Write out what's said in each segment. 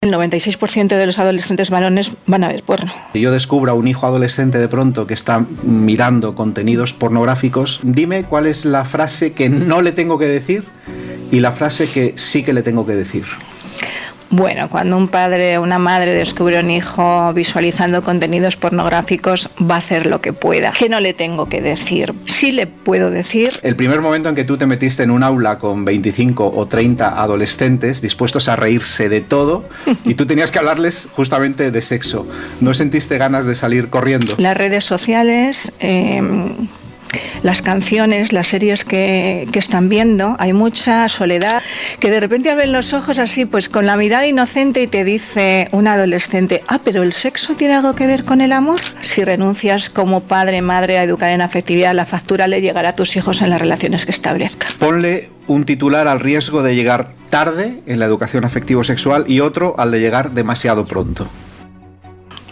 El 96% de los adolescentes varones van a ver porno. Si yo descubro a un hijo adolescente de pronto que está mirando contenidos pornográficos, dime cuál es la frase que no le tengo que decir y la frase que sí que le tengo que decir. Bueno, cuando un padre o una madre descubre a un hijo visualizando contenidos pornográficos, va a hacer lo que pueda. ¿Qué no le tengo que decir? Sí le puedo decir. El primer momento en que tú te metiste en un aula con 25 o 30 adolescentes dispuestos a reírse de todo y tú tenías que hablarles justamente de sexo, ¿no sentiste ganas de salir corriendo? Las redes sociales... las canciones, las series que están viendo, hay mucha soledad, que de repente abren los ojos así, pues con la mirada inocente y te dice un adolescente, pero ¿el sexo tiene algo que ver con el amor? Si renuncias como padre, madre a educar en afectividad, la factura le llegará a tus hijos en las relaciones que establezcan. Ponle un titular al riesgo de llegar tarde en la educación afectivo-sexual y otro al de llegar demasiado pronto.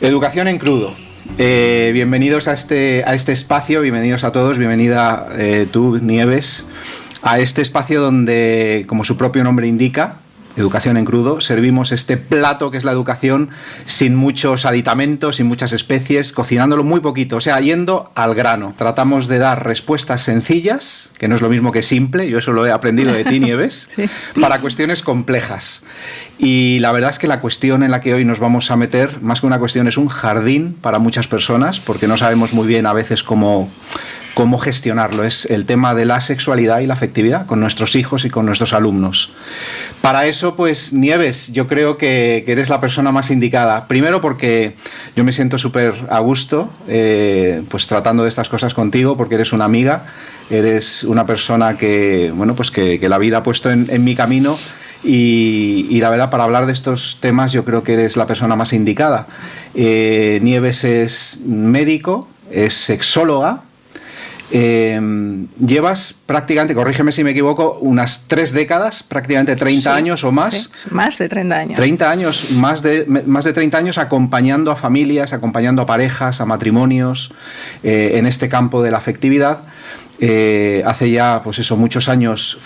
Educación en crudo. Bienvenidos a este espacio, bienvenidos a todos, bienvenida tú, Nieves, a este espacio donde, como su propio nombre indica, Educación en crudo, servimos este plato que es la educación sin muchos aditamentos, sin muchas especies, cocinándolo muy poquito, o sea, yendo al grano. Tratamos de dar respuestas sencillas, que no es lo mismo que simple, yo eso lo he aprendido de ti, Nieves, sí, para cuestiones complejas. Y la verdad es que la cuestión en la que hoy nos vamos a meter, más que una cuestión, es un jardín para muchas personas, porque no sabemos muy bien a veces cómo gestionarlo. Es el tema de la sexualidad y la afectividad con nuestros hijos y con nuestros alumnos. Para eso, pues, Nieves, yo creo que eres la persona más indicada. Primero porque yo me siento súper a gusto pues tratando de estas cosas contigo, porque eres una amiga, eres una persona que, bueno, pues que la vida ha puesto en mi camino. Y la verdad, para hablar de estos temas yo creo que eres la persona más indicada. Nieves es médico, es sexóloga. Llevas prácticamente, corrígeme si me equivoco, unas 3 décadas, prácticamente 30 años o más. Sí, más de 30 años. 30 años, más de 30 años acompañando a familias, acompañando a parejas, a matrimonios, en este campo de la afectividad. Hace ya, pues eso, muchos años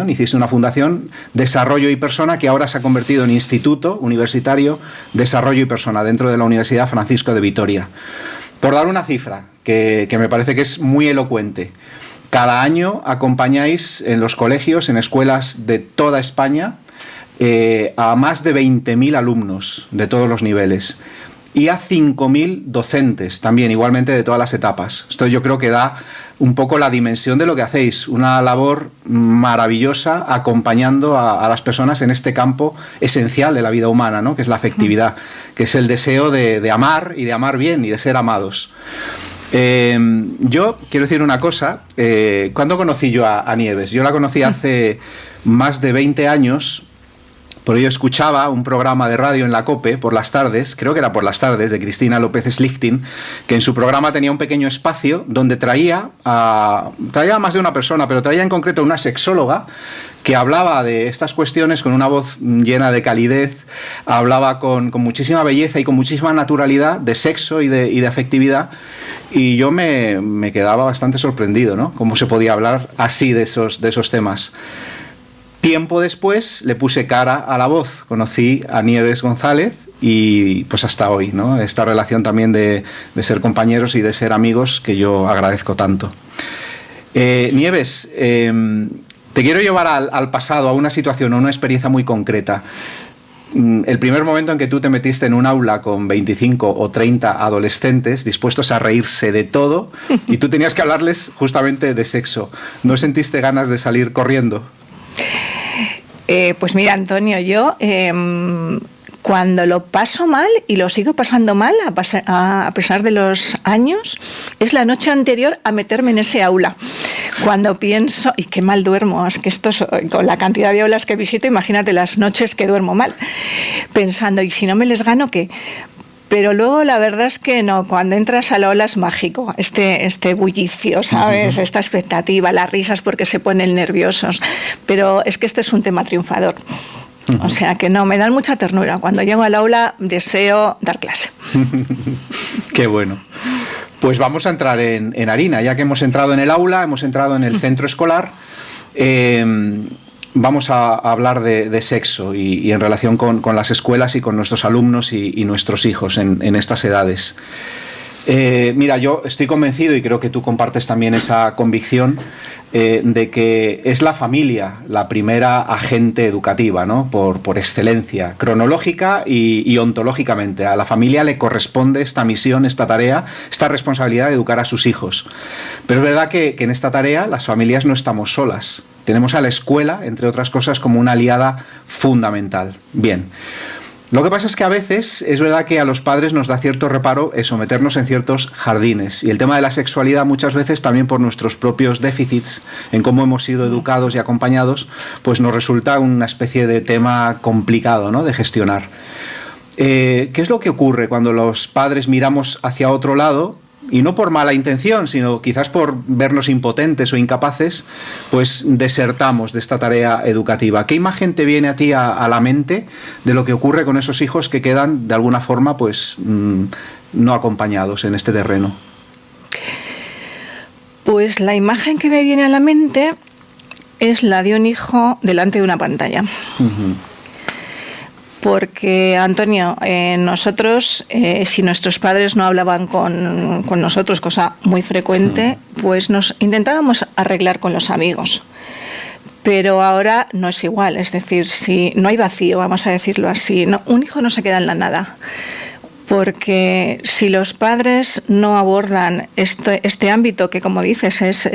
hiciste una fundación, Desarrollo y Persona, que ahora se ha convertido en Instituto Universitario Desarrollo y Persona, dentro de la Universidad Francisco de Vitoria. Por dar una cifra que me parece que es muy elocuente, cada año acompañáis en los colegios, en escuelas de toda España, a más de 20.000 alumnos de todos los niveles y a 5.000 docentes también, igualmente de todas las etapas. Esto yo creo que da un poco la dimensión de lo que hacéis, una labor maravillosa acompañando a las personas en este campo esencial de la vida humana, ¿no? Que es la afectividad, que es el deseo de amar y de amar bien y de ser amados. Yo quiero decir una cosa, ¿cuándo conocí yo a Nieves? Yo la conocí hace más de 20 años. Por ello escuchaba un programa de radio en la COPE por las tardes, creo que era por las tardes, de Cristina López Slichting, que en su programa tenía un pequeño espacio donde traía a más de una persona, pero traía en concreto una sexóloga que hablaba de estas cuestiones con una voz llena de calidez, hablaba con muchísima belleza y con muchísima naturalidad de sexo y de afectividad, y yo me quedaba bastante sorprendido, ¿no? Cómo se podía hablar así de esos temas. Tiempo después le puse cara a la voz, conocí a Nieves González y pues hasta hoy, ¿no? Esta relación también de ser compañeros y de ser amigos que yo agradezco tanto. Nieves, te quiero llevar al pasado, a una situación, a una experiencia muy concreta. El primer momento en que tú te metiste en un aula con 25 o 30 adolescentes dispuestos a reírse de todo y tú tenías que hablarles justamente de sexo, ¿no sentiste ganas de salir corriendo? Pues mira, Antonio, yo cuando lo paso mal, y lo sigo pasando mal a pesar de los años, es la noche anterior a meterme en ese aula. Cuando pienso, y qué mal duermo, es que esto con la cantidad de aulas que visito, imagínate las noches que duermo mal, pensando, ¿y si no me les gano qué? Pero luego la verdad es que no, cuando entras a la ola es mágico, este bullicio, ¿sabes? Esta expectativa, las risas porque se ponen nerviosos, pero es que este es un tema triunfador. O sea que no, me dan mucha ternura. Cuando llego al aula deseo dar clase. Qué bueno. Pues vamos a entrar en harina, ya que hemos entrado en el aula, hemos entrado en el centro escolar. vamos a hablar de sexo y en relación con las escuelas y con nuestros alumnos y nuestros hijos en estas edades. Mira, yo estoy convencido, y creo que tú compartes también esa convicción, de que es la familia la primera agente educativa, ¿no? Por excelencia, cronológica y ontológicamente. A la familia le corresponde esta misión, esta tarea, esta responsabilidad de educar a sus hijos. Pero es verdad que en esta tarea las familias no estamos solas. Tenemos a la escuela, entre otras cosas, como una aliada fundamental. Bien. Lo que pasa es que a veces es verdad que a los padres nos da cierto reparo eso, meternos en ciertos jardines. Y el tema de la sexualidad muchas veces también por nuestros propios déficits en cómo hemos sido educados y acompañados, pues nos resulta una especie de tema complicado, ¿no?, de gestionar. ¿Qué es lo que ocurre cuando los padres miramos hacia otro lado? Y no por mala intención, sino quizás por vernos impotentes o incapaces, pues desertamos de esta tarea educativa. ¿Qué imagen te viene a ti a la mente de lo que ocurre con esos hijos que quedan de alguna forma pues no acompañados en este terreno? Pues la imagen que me viene a la mente es la de un hijo delante de una pantalla. Uh-huh. Porque, Antonio, nosotros, si nuestros padres no hablaban con nosotros, cosa muy frecuente, pues nos intentábamos arreglar con los amigos. Pero ahora no es igual, es decir, si no hay vacío, vamos a decirlo así, no, un hijo no se queda en la nada. Porque si los padres no abordan este ámbito que, como dices,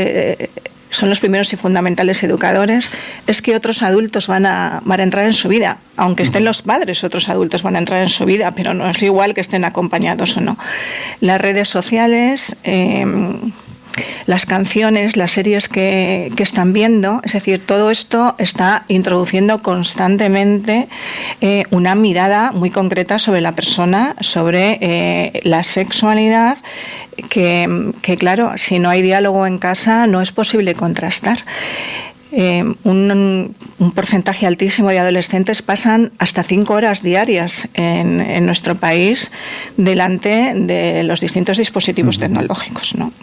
son los primeros y fundamentales educadores, es que otros adultos van a entrar en su vida. Aunque estén los padres, otros adultos van a entrar en su vida, pero no es igual que estén acompañados o no. Las redes sociales, las canciones, las series que están viendo, es decir, todo esto está introduciendo constantemente una mirada muy concreta sobre la persona, sobre la sexualidad, que claro, si no hay diálogo en casa no es posible contrastar. Un porcentaje altísimo de adolescentes pasan hasta 5 horas diarias en nuestro país delante de los distintos dispositivos tecnológicos, ¿no?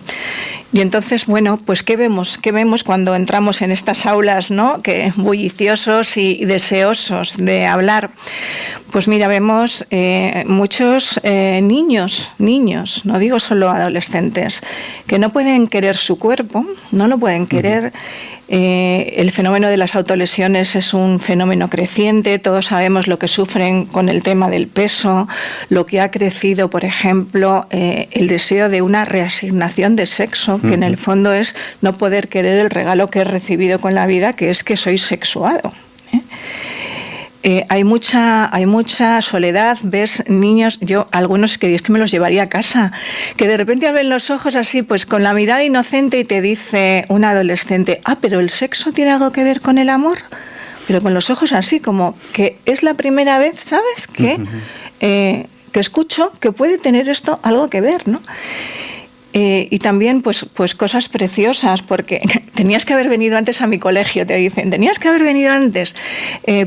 Y entonces, bueno, pues ¿qué vemos? ¿Qué vemos cuando entramos en estas aulas, ¿no?, que bulliciosos y deseosos de hablar? Pues mira, vemos muchos niños, no digo solo adolescentes, que no pueden querer su cuerpo, no lo pueden querer. El fenómeno de las autolesiones es un fenómeno creciente, todos sabemos lo que sufren con el tema del peso, lo que ha crecido, por ejemplo, el deseo de una reasignación de sexo, que en el fondo es no poder querer el regalo que he recibido con la vida, que es que soy sexuado. Hay mucha soledad, ves niños, yo algunos que es que me los llevaría a casa, que de repente abren los ojos así, pues con la mirada inocente y te dice un adolescente, pero el sexo tiene algo que ver con el amor, pero con los ojos así, como que es la primera vez, ¿sabes?, que escucho que puede tener esto algo que ver, ¿no? Y también pues cosas preciosas, porque tenías que haber venido antes a mi colegio, te dicen, tenías que haber venido antes,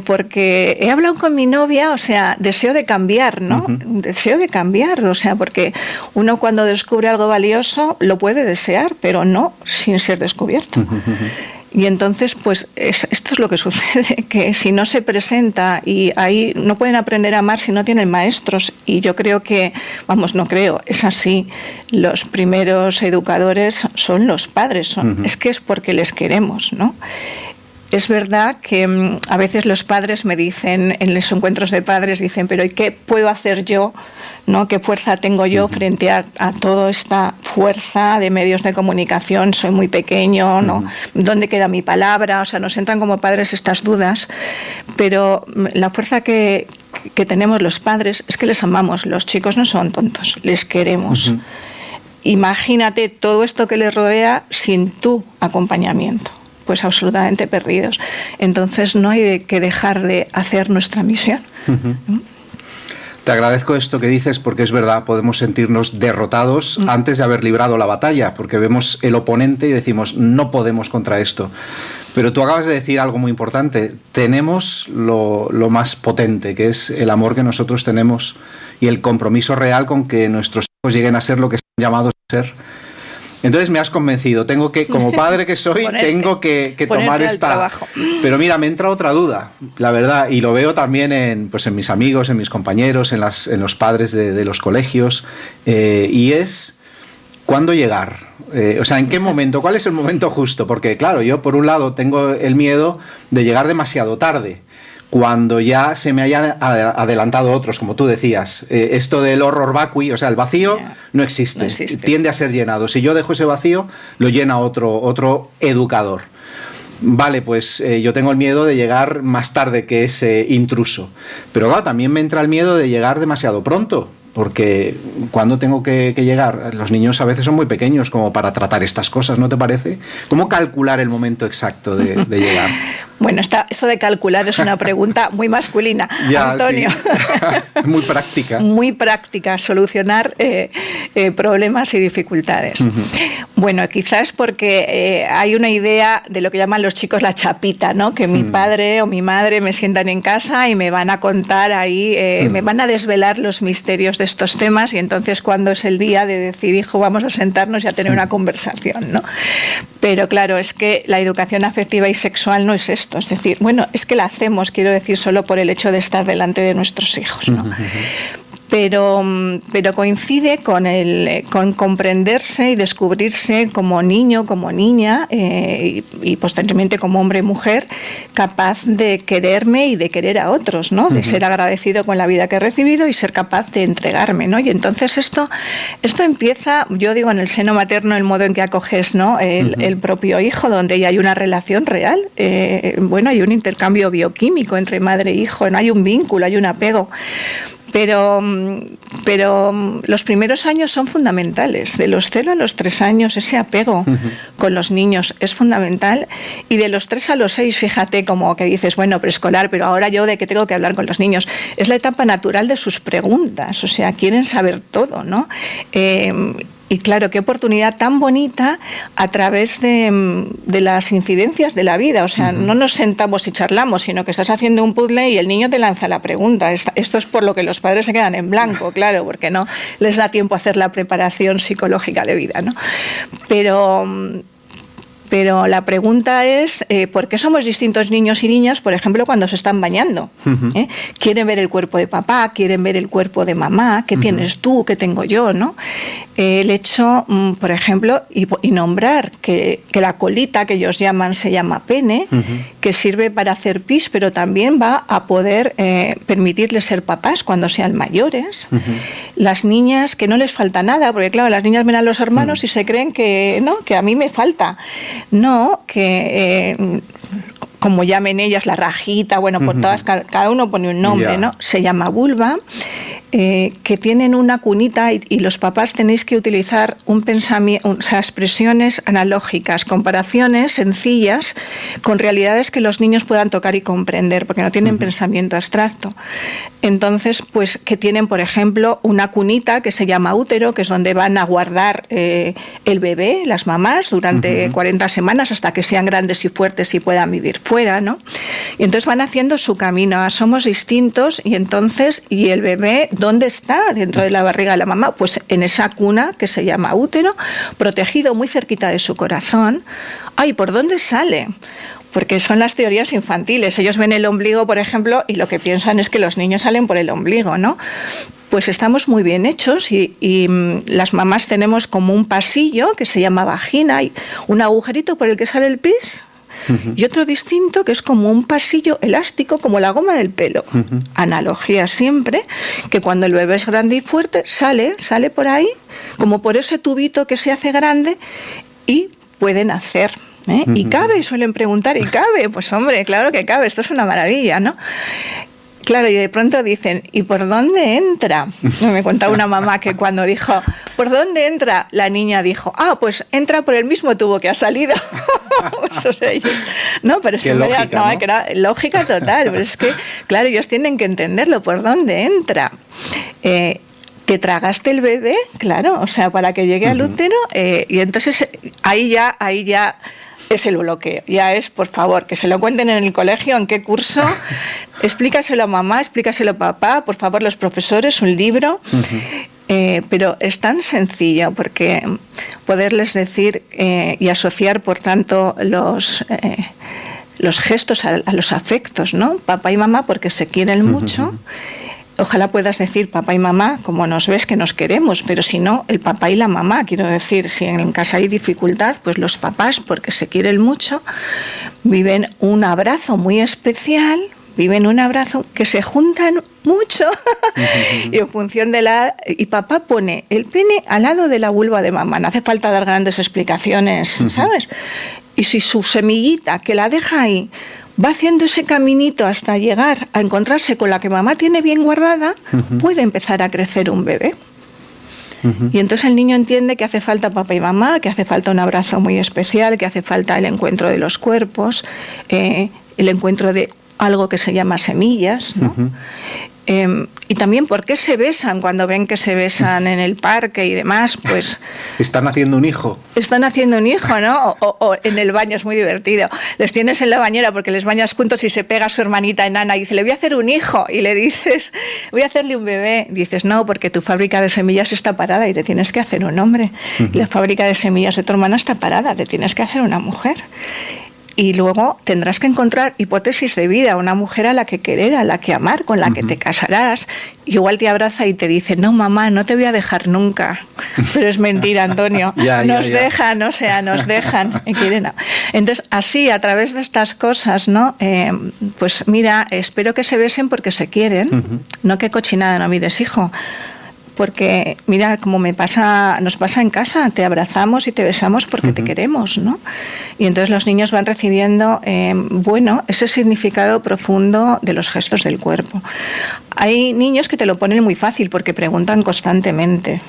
porque he hablado con mi novia, o sea, deseo de cambiar, ¿no? Deseo de cambiar, o sea, porque uno cuando descubre algo valioso lo puede desear, pero no sin ser descubierto. Y entonces, pues esto es lo que sucede, que si no se presenta y ahí no pueden aprender a amar si no tienen maestros. Y yo creo que, no creo, es así, los primeros educadores son los padres, es que es porque les queremos, ¿no? Es verdad que a veces los padres me dicen, en los encuentros de padres, dicen, pero ¿y qué puedo hacer yo, ¿no? ¿Qué fuerza tengo yo frente a toda esta fuerza de medios de comunicación? Soy muy pequeño, ¿no? ¿Dónde queda mi palabra? O sea, nos entran como padres estas dudas, pero la fuerza que tenemos los padres es que les amamos. Los chicos no son tontos, les queremos. Imagínate todo esto que les rodea sin tu acompañamiento. Pues absolutamente perdidos. Entonces no hay que dejar de hacer nuestra misión. Te agradezco esto que dices, porque es verdad, podemos sentirnos derrotados antes de haber librado la batalla, porque vemos el oponente y decimos, no podemos contra esto. Pero tú acabas de decir algo muy importante, tenemos lo más potente, que es el amor que nosotros tenemos y el compromiso real con que nuestros hijos lleguen a ser lo que están llamados a ser. Entonces me has convencido. Tengo que, como padre que soy, tengo que tomar esta... trabajo. Pero mira, me entra otra duda, la verdad, y lo veo también en mis amigos, en mis compañeros, en los padres de los colegios, y es ¿cuándo llegar? O sea, ¿en qué momento? ¿Cuál es el momento justo? Porque claro, yo por un lado tengo el miedo de llegar demasiado tarde, cuando ya se me hayan adelantado otros, como tú decías. Esto del horror vacui, o sea, el vacío no existe, tiende a ser llenado. Si yo dejo ese vacío, lo llena otro educador. Vale, pues yo tengo el miedo de llegar más tarde que ese intruso. Pero claro, también me entra el miedo de llegar demasiado pronto. Porque cuando tengo que llegar, los niños a veces son muy pequeños como para tratar estas cosas, ¿no te parece? ¿Cómo calcular el momento exacto de llegar? Bueno, eso de calcular es una pregunta muy masculina, ya, Antonio. Sí. Muy práctica. Muy práctica, solucionar problemas y dificultades. Uh-huh. Bueno, quizás porque hay una idea de lo que llaman los chicos la chapita, ¿no? Que mi padre o mi madre me sientan en casa y me van a contar ahí, me van a desvelar los misterios de estos temas, y entonces cuando es el día de decir, hijo, vamos a sentarnos y a tener una conversación, ¿no? Pero claro, es que la educación afectiva y sexual no es esto. Es decir, bueno, es que la hacemos, quiero decir, solo por el hecho de estar delante de nuestros hijos, ¿no? Pero coincide con comprenderse y descubrirse como niño, como niña, y posteriormente como hombre y mujer, capaz de quererme y de querer a otros, ¿no? De ser agradecido con la vida que he recibido y ser capaz de entregarme, ¿no? Y entonces esto empieza, yo digo, en el seno materno, el modo en que acoges, ¿no? El propio hijo, donde ya hay una relación real, bueno, hay un intercambio bioquímico entre madre e hijo, no hay un vínculo, hay un apego. Pero los primeros años son fundamentales. De los 0 a los 3 años, ese apego con los niños es fundamental. Y de los 3 a los 6, fíjate, como que dices, bueno, preescolar, pero ahora yo de qué tengo que hablar con los niños. Es la etapa natural de sus preguntas. O sea, quieren saber todo, ¿no? Y claro, qué oportunidad tan bonita a través de las incidencias de la vida. O sea, no nos sentamos y charlamos, sino que estás haciendo un puzzle y el niño te lanza la pregunta. Esto es por lo que los padres se quedan en blanco, claro, porque no les da tiempo a hacer la preparación psicológica de vida, ¿no? Pero la pregunta es, ¿por qué somos distintos niños y niñas, por ejemplo, cuando se están bañando? Quieren ver el cuerpo de papá, quieren ver el cuerpo de mamá, ¿qué tienes tú, qué tengo yo, ¿no? El hecho, por ejemplo, y nombrar que la colita, que ellos llaman, se llama pene, que sirve para hacer pis, pero también va a poder permitirles ser papás cuando sean mayores. Las niñas, que no les falta nada, porque claro, las niñas ven a los hermanos y se creen que, ¿no?, que a mí me falta. No, que como llamen ellas, la rajita, bueno, por todas, cada uno pone un nombre, ¿no? Se llama vulva, que tienen una cunita y los papás tenéis que utilizar un pensamiento, o sea, expresiones analógicas, comparaciones sencillas con realidades que los niños puedan tocar y comprender, porque no tienen pensamiento abstracto. Entonces, pues que tienen, por ejemplo, una cunita que se llama útero, que es donde van a guardar el bebé, las mamás, durante 40 semanas hasta que sean grandes y fuertes y puedan vivir fuera, ¿no? Y entonces van haciendo su camino. Somos distintos y entonces, ¿y el bebé dónde está dentro de la barriga de la mamá? Pues en esa cuna que se llama útero, protegido muy cerquita de su corazón. Ay, ¿por dónde sale? Porque son las teorías infantiles. Ellos ven el ombligo, por ejemplo, y lo que piensan es que los niños salen por el ombligo, ¿no? Pues estamos muy bien hechos y las mamás tenemos como un pasillo que se llama vagina, y un agujerito por el que sale el pis, y otro distinto que es como un pasillo elástico, como la goma del pelo. Analogía siempre, que cuando el bebé es grande y fuerte, sale por ahí, como por ese tubito que se hace grande y puede nacer. ¿Y cabe? Y suelen preguntar, ¿y cabe? Pues hombre, claro que cabe, esto es una maravilla, ¿no? Claro, y de pronto dicen, ¿y por dónde entra? Me contaba una mamá que cuando dijo, ¿por dónde entra? La niña dijo, pues entra por el mismo tubo que ha salido. No, pero es lógica, ¿no? Que era lógica total, pero es que, claro, ellos tienen que entenderlo, ¿por dónde entra? ¿Te tragaste el bebé? Claro, o sea, para que llegue al útero, y entonces ahí ya es el bloqueo. Ya es, por favor, que se lo cuenten en el colegio, en qué curso, explícaselo a mamá, explícaselo a papá, por favor, los profesores, un libro. Pero es tan sencillo porque poderles decir y asociar, por tanto, los gestos a los afectos, ¿no? Papá y mamá porque se quieren mucho. Ojalá puedas decir papá y mamá, como nos ves que nos queremos, pero si no, el papá y la mamá. Quiero decir, si en casa hay dificultad, pues los papás, porque se quieren mucho, viven un abrazo muy especial, viven un abrazo que se juntan mucho y en función de y papá pone el pene al lado de la vulva de mamá. No hace falta dar grandes explicaciones, ¿sabes? Y si su semillita, que la deja ahí, va haciendo ese caminito hasta llegar a encontrarse con la que mamá tiene bien guardada, puede empezar a crecer un bebé. Y entonces el niño entiende que hace falta papá y mamá, que hace falta un abrazo muy especial, que hace falta el encuentro de los cuerpos, el encuentro de algo que se llama semillas, ¿no? Y también por qué se besan cuando ven que se besan en el parque y demás, pues... Están haciendo un hijo. Están haciendo un hijo, ¿no? O en el baño, es muy divertido. Les tienes en la bañera porque les bañas juntos y se pega su hermanita enana y dice, le voy a hacer un hijo. Y le dices, voy a hacerle un bebé. Dices, no, porque tu fábrica de semillas está parada y te tienes que hacer un hombre. Y la fábrica de semillas de tu hermana está parada, te tienes que hacer una mujer. Y luego tendrás que encontrar hipótesis de vida, una mujer a la que querer, a la que amar, con la que te casarás. Igual te abraza y te dice, no, mamá, no te voy a dejar nunca. Pero es mentira, Antonio. Nos dejan, o sea, nos dejan. Entonces, así, a través de estas cosas, ¿no? Pues mira, espero que se besen porque se quieren. No que cochinada, no mires, hijo. Porque, mira, como nos pasa en casa, te abrazamos y te besamos porque te queremos, ¿no? Y entonces los niños van recibiendo, ese significado profundo de los gestos del cuerpo. Hay niños que te lo ponen muy fácil porque preguntan constantemente.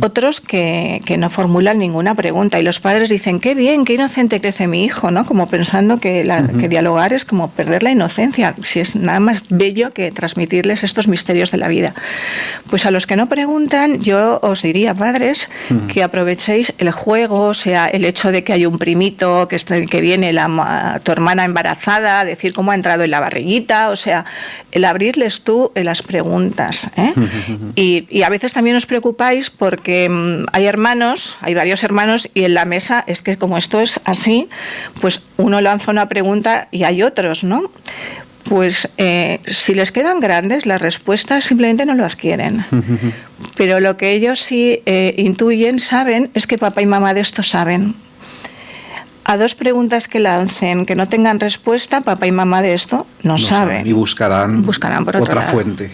Otros que no formulan ninguna pregunta y los padres dicen, qué bien, qué inocente crece mi hijo, ¿no? Como pensando que dialogar es como perder la inocencia, si es nada más bello que transmitirles estos misterios de la vida. Pues a los que no preguntan, yo os diría, padres, que aprovechéis el juego, o sea, el hecho de que hay un primito que viene tu hermana embarazada, decir cómo ha entrado en la barriguita, o sea, el abrirles tú las preguntas, ¿eh? Y a veces también os preocupáis porque hay varios hermanos y en la mesa es que como esto es así, pues uno lanza una pregunta y hay otros, ¿no? Pues si les quedan grandes, las respuestas simplemente no las quieren. Pero lo que ellos sí intuyen, saben, es que papá y mamá de esto saben. A dos preguntas que lancen que no tengan respuesta, papá y mamá de esto no saben. Y buscarán por otra fuente.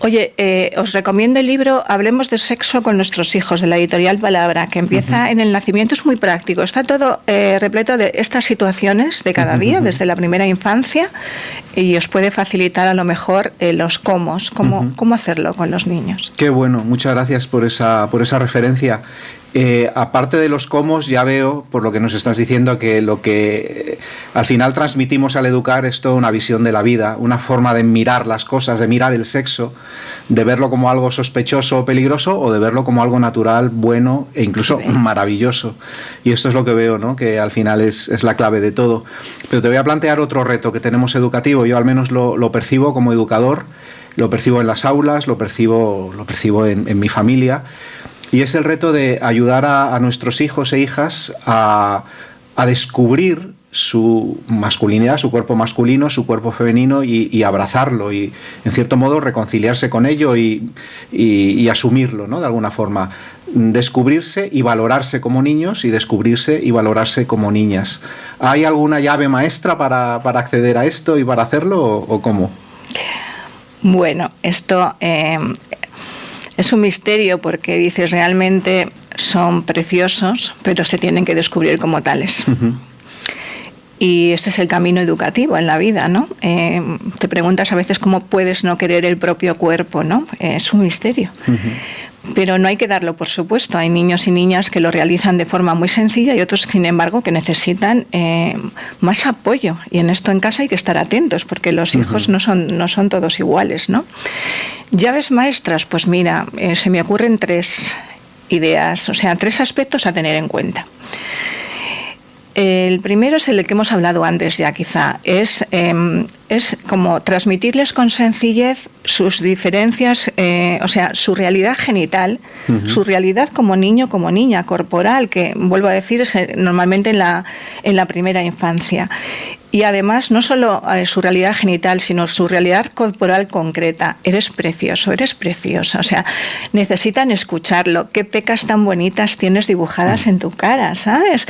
Oye, os recomiendo el libro Hablemos de sexo con nuestros hijos, de la editorial Palabra, que empieza en el nacimiento, es muy práctico, está todo repleto de estas situaciones de cada día, desde la primera infancia, y os puede facilitar a lo mejor los cómo hacerlo con los niños. Qué bueno, muchas gracias por esa referencia. Aparte de los cómo, ya veo, por lo que nos estás diciendo, que lo que al final transmitimos al educar es toda una visión de la vida, una forma de mirar las cosas, de mirar el sexo, de verlo como algo sospechoso o peligroso o de verlo como algo natural, bueno e incluso maravilloso. Y esto es lo que veo, ¿no? Que al final es la clave de todo. Pero te voy a plantear otro reto que tenemos educativo. Yo al menos lo percibo como educador, lo percibo en las aulas, lo percibo en mi familia. Y es el reto de ayudar a nuestros hijos e hijas a descubrir su masculinidad, su cuerpo masculino, su cuerpo femenino y abrazarlo y, en cierto modo, reconciliarse con ello y asumirlo, ¿no? De alguna forma. Descubrirse y valorarse como niños y descubrirse y valorarse como niñas. ¿Hay alguna llave maestra para acceder a esto y para hacerlo o cómo? Bueno, esto... es un misterio porque dices realmente son preciosos, pero se tienen que descubrir como tales. Y este es el camino educativo en la vida, ¿no? Te preguntas a veces cómo puedes no querer el propio cuerpo, ¿no? Es un misterio. Pero no hay que darlo por supuesto. Hay niños y niñas que lo realizan de forma muy sencilla y otros, sin embargo, que necesitan más apoyo. Y en esto en casa hay que estar atentos porque los hijos no son todos iguales, ¿no? Llaves maestras, pues mira, se me ocurren 3 ideas, o sea, 3 aspectos a tener en cuenta. El primero es el que hemos hablado antes ya, quizá. Es como transmitirles con sencillez sus diferencias, o sea, su realidad genital, su realidad como niño, como niña, corporal, que, vuelvo a decir, es normalmente en la primera infancia. Y además, no solo su realidad genital, sino su realidad corporal concreta. Eres precioso, eres preciosa. O sea, necesitan escucharlo. Qué pecas tan bonitas tienes dibujadas en tu cara, ¿sabes?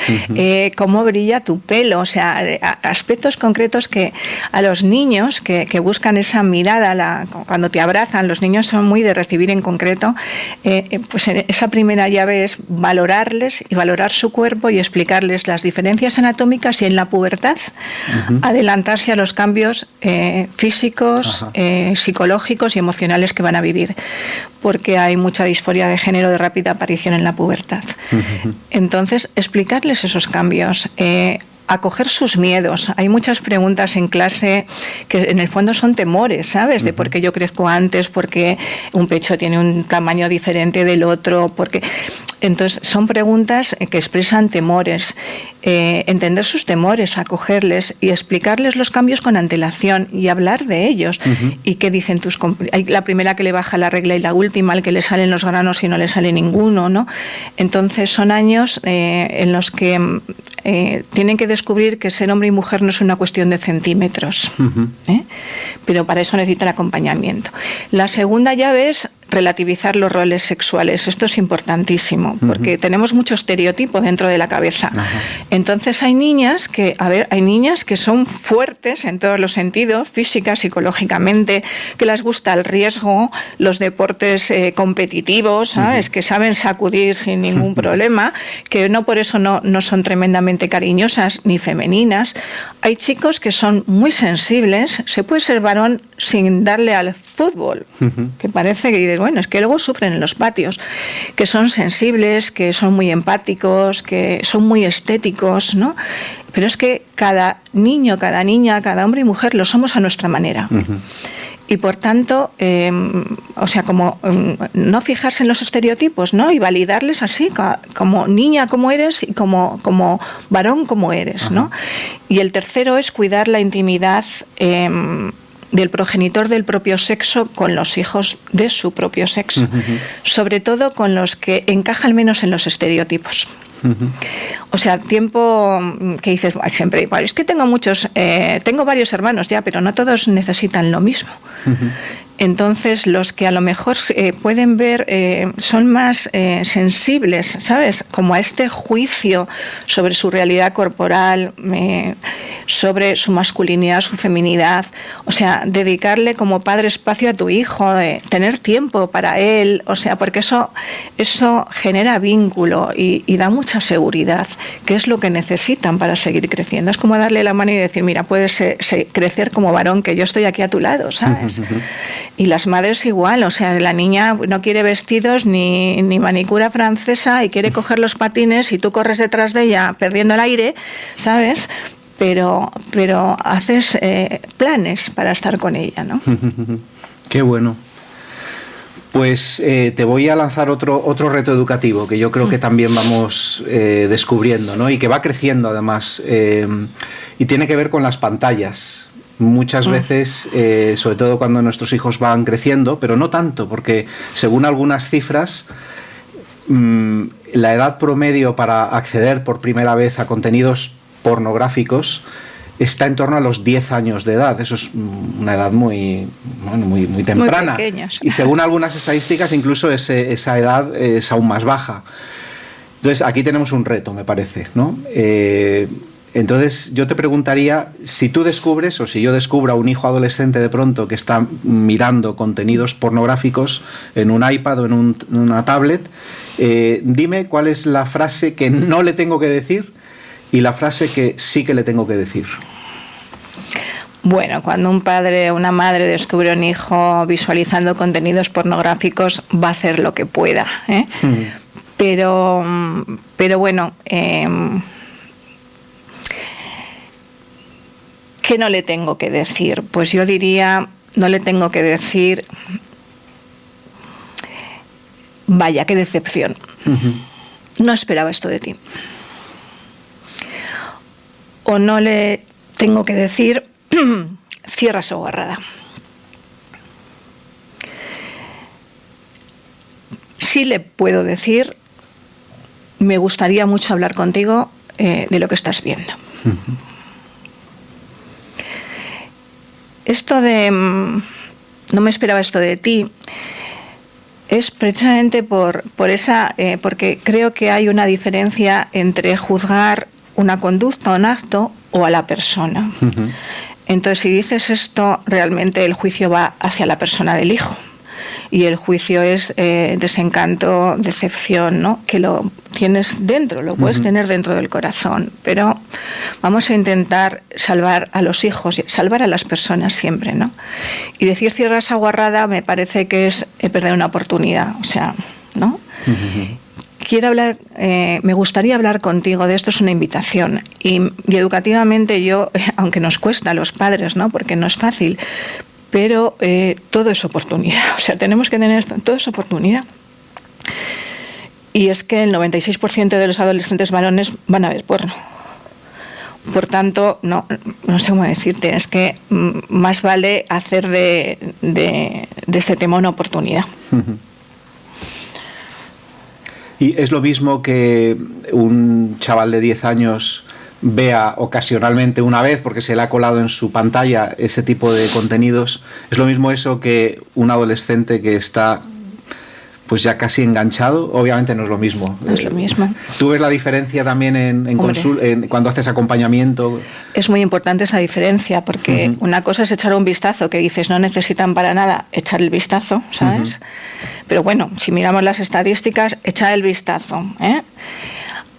Cómo brilla tu pelo. O sea, aspectos concretos que a los niños que buscan esa mirada, cuando te abrazan, los niños son muy de recibir en concreto. Pues esa primera llave es valorarles y valorar su cuerpo y explicarles las diferencias anatómicas, y en la pubertad adelantarse a los cambios físicos, psicológicos y emocionales que van a vivir, porque hay mucha disforia de género de rápida aparición en la pubertad. Entonces, explicarles esos cambios, acoger sus miedos. Hay muchas preguntas en clase que en el fondo son temores, ¿sabes? De por qué yo crezco antes, por qué un pecho tiene un tamaño diferente del otro, porque... Entonces, son preguntas que expresan temores. Entender sus temores, acogerles y explicarles los cambios con antelación y hablar de ellos. Y qué dicen tus compañeros. La primera que le baja la regla y la última, el que le salen los granos y no le sale ninguno, ¿no? Entonces, son años en los que tienen que descubrir que ser hombre y mujer no es una cuestión de centímetros. Pero para eso necesitan acompañamiento. La segunda llave es relativizar los roles sexuales. Esto es importantísimo, porque tenemos mucho estereotipo dentro de la cabeza. Entonces hay niñas que son fuertes en todos los sentidos, física, psicológicamente, que les gusta el riesgo, los deportes competitivos, ¿sabes? Que saben sacudir sin ningún problema, que no por eso no son tremendamente cariñosas ni femeninas. Hay chicos que son muy sensibles. Se puede ser varón sin darle al fútbol, que parece que dices, bueno, es que luego sufren en los patios, que son sensibles, que son muy empáticos, que son muy estéticos, ¿no? Pero es que cada niño, cada niña, cada hombre y mujer lo somos a nuestra manera. Y por tanto, o sea, como no fijarse en los estereotipos, ¿no? Y validarles así, como niña como eres y como varón como eres, ¿no? Y el tercero es cuidar la intimidad del progenitor del propio sexo con los hijos de su propio sexo, sobre todo con los que encajan menos en los estereotipos. O sea, tiempo que dices siempre, es que tengo varios hermanos ya, pero no todos necesitan lo mismo. Entonces, los que a lo mejor pueden ver son más sensibles, ¿sabes? Como a este juicio sobre su realidad corporal, sobre su masculinidad, su feminidad. O sea, dedicarle como padre espacio a tu hijo, tener tiempo para él. O sea, porque eso genera vínculo y da mucha seguridad, que es lo que necesitan para seguir creciendo. Es como darle la mano y decir, mira, puedes crecer como varón, que yo estoy aquí a tu lado, ¿sabes? Y las madres igual, o sea, la niña no quiere vestidos ni manicura francesa y quiere coger los patines y tú corres detrás de ella perdiendo el aire, ¿sabes? Pero haces planes para estar con ella, ¿no? Qué bueno. Pues te voy a lanzar otro reto educativo que yo creo que también vamos descubriendo, ¿no? Y que va creciendo además, y tiene que ver con las pantallas. Muchas veces, sobre todo cuando nuestros hijos van creciendo, pero no tanto, porque según algunas cifras, la edad promedio para acceder por primera vez a contenidos pornográficos está en torno a los 10 años de edad. Eso es una edad muy temprana. Muy pequeños. Y según algunas estadísticas, incluso esa edad es aún más baja. Entonces, aquí tenemos un reto, me parece, ¿no? Entonces, yo te preguntaría, si tú descubres, o si yo descubro a un hijo adolescente de pronto que está mirando contenidos pornográficos en un iPad o en una tablet, dime cuál es la frase que no le tengo que decir y la frase que sí que le tengo que decir. Bueno, cuando un padre o una madre descubre a un hijo visualizando contenidos pornográficos, va a hacer lo que pueda, ¿eh? Pero bueno... ¿qué no le tengo que decir? Pues yo diría, no le tengo que decir, vaya, qué decepción. No esperaba esto de ti. o no le tengo que decir cierra esa guarrada. Sí le puedo decir, me gustaría mucho hablar contigo de lo que estás viendo. Esto de no me esperaba esto de ti es precisamente porque creo que hay una diferencia entre juzgar una conducta, un acto o a la persona. Entonces, si dices esto, realmente el juicio va hacia la persona del hijo. Y el juicio es desencanto, decepción, ¿no? Que lo tienes dentro, lo puedes tener dentro del corazón. Pero vamos a intentar salvar a los hijos, salvar a las personas siempre, ¿no? Y decir cierra esa guarrada me parece que es perder una oportunidad, o sea, ¿no? Quiero hablar, me gustaría hablar contigo de esto, es una invitación. Y educativamente yo, aunque nos cuesta a los padres, ¿no? Porque no es fácil, pero todo es oportunidad, o sea, tenemos que tener esto, todo es oportunidad. Y es que el 96% de los adolescentes varones van a ver porno. Por tanto, no sé cómo decirte, es que más vale hacer de este tema una oportunidad. Y es lo mismo que un chaval de 10 años vea ocasionalmente una vez porque se le ha colado en su pantalla ese tipo de contenidos. Es lo mismo eso que un adolescente que está pues ya casi enganchado. Obviamente no es lo mismo. No es lo mismo. ¿Tú ves la diferencia también cuando haces acompañamiento? Es muy importante esa diferencia porque una cosa es echar un vistazo, que dices no necesitan para nada echar el vistazo, ¿sabes? Pero bueno, si miramos las estadísticas, echar el vistazo,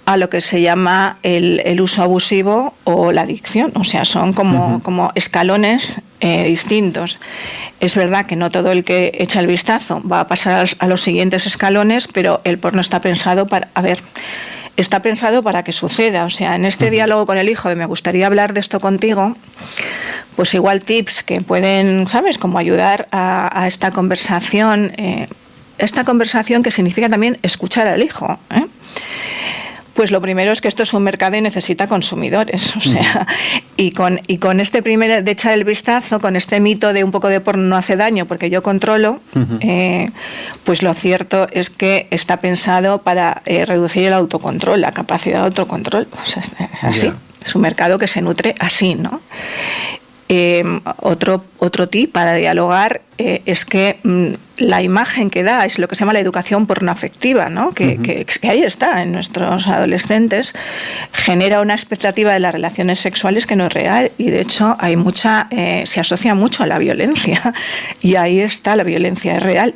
a lo que se llama el uso abusivo o la adicción. O sea, son como escalones distintos. Es verdad que no todo el que echa el vistazo va a pasar a los siguientes escalones, pero el porno está pensado está pensado para que suceda. O sea, en este diálogo con el hijo de me gustaría hablar de esto contigo, pues igual tips que pueden, ¿sabes?, como ayudar a esta conversación. Esta conversación que significa también escuchar al hijo, Pues lo primero es que esto es un mercado y necesita consumidores, o sea, y con este primer de echar el vistazo, con este mito de un poco de porno no hace daño porque yo controlo, pues lo cierto es que está pensado para reducir el autocontrol, la capacidad de autocontrol, o sea, es así, es un mercado que se nutre así, ¿no? Otro tip para dialogar es que la imagen que da es lo que se llama la educación pornoafectiva, ¿no? Que ahí está en nuestros adolescentes, genera una expectativa de las relaciones sexuales que no es real y de hecho hay se asocia mucho a la violencia y ahí está, la violencia es real,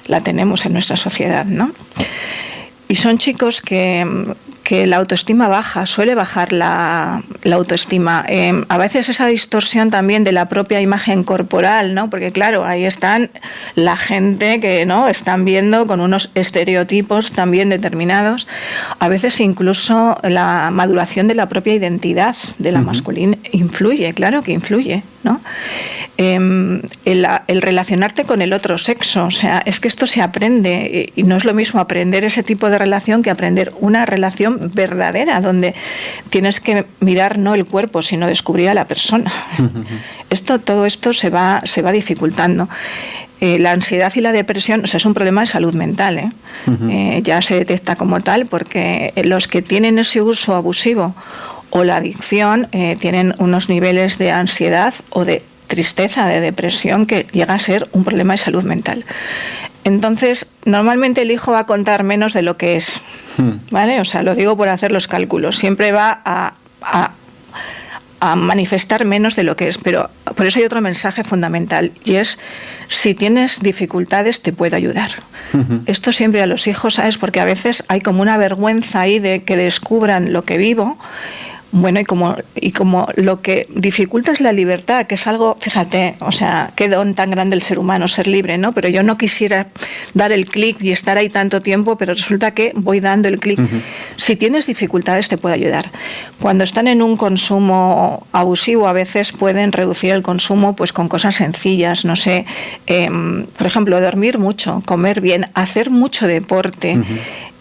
la tenemos en nuestra sociedad, ¿no? Y son chicos que la autoestima baja, suele bajar la autoestima. A veces esa distorsión también de la propia imagen corporal, ¿no? Porque claro, ahí están la gente que no están viendo con unos estereotipos también determinados. A veces incluso la maduración de la propia identidad de la masculina influye, claro que influye, ¿no? El relacionarte con el otro sexo, o sea, es que esto se aprende y no es lo mismo aprender ese tipo de relación que aprender una relación verdadera, donde tienes que mirar no el cuerpo, sino descubrir a la persona. Todo esto se va dificultando. La ansiedad y la depresión, o sea, es un problema de salud mental, ya se detecta como tal, porque los que tienen ese uso abusivo o la adicción tienen unos niveles de ansiedad o de tristeza, de depresión, que llega a ser un problema de salud mental. Entonces, normalmente el hijo va a contar menos de lo que es, ¿vale? O sea, lo digo por hacer los cálculos. Siempre va a manifestar menos de lo que es, pero por eso hay otro mensaje fundamental y es, si tienes dificultades te puedo ayudar. Esto siempre a los hijos, ¿sabes? Porque a veces hay como una vergüenza ahí de que descubran lo que vivo. Bueno, y como lo que dificulta es la libertad, que es algo, fíjate, o sea, qué don tan grande el ser humano, ser libre, ¿no? Pero yo no quisiera dar el clic y estar ahí tanto tiempo, pero resulta que voy dando el clic. Si tienes dificultades, te puedo ayudar. Cuando están en un consumo abusivo, a veces pueden reducir el consumo pues con cosas sencillas, no sé, por ejemplo, dormir mucho, comer bien, hacer mucho deporte.